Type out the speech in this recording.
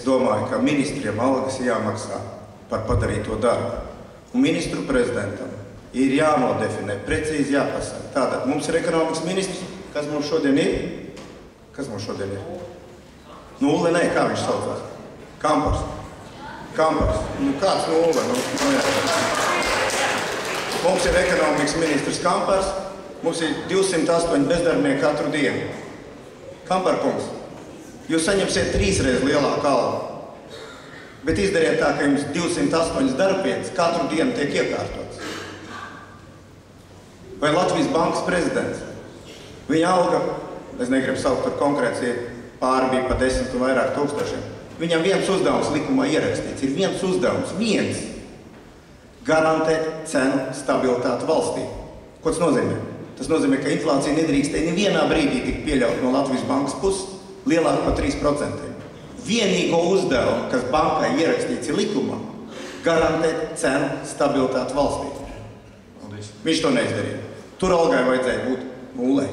domāju, ka ministriem algas jāmaksā par padarīto darbu. Un ministru prezidentam ir jānodefinē, precīzi jāpasaka. Tātad mums ir ekonomikas ministrs, kas mums šodien ir? Kas mums šodien ir? Nulle, nē, kā viņš saucās? Kampars. Kampars. Nu, kāds nulle? Mums ir ekonomikas ministrs Kampars, mums ir 208 bezdarbnieki katru dienu. Kamparkungs, jūs saņemsiet 3 reizes lielāku algu, bet izdariet tā, ka jums 208 darbvietas katru dienu tiek iekārtots. Vai Latvijas bankas prezidents? Viņa alga, es negribu saukt par konkrēti, pāri bija pa 10 un vairāk tūkstošiem. Viņam viens uzdevums likumā ierakstīts, ir viens uzdevums, viens. Garantēt cenu stabilitāti valstī. Ko tas nozīmē? Tas nozīmē, ka inflācija nedrīkstēja nevienā brīdī tik pieļaut no Latvijas bankas puses lielāk par 3%. Vienīgo uzdevumu, kas bankai ierakstīts ir likumā, garantēt cenu stabilitāti valstī. Viņš to neizdarīja. Tur algai vajadzēja būt nullei.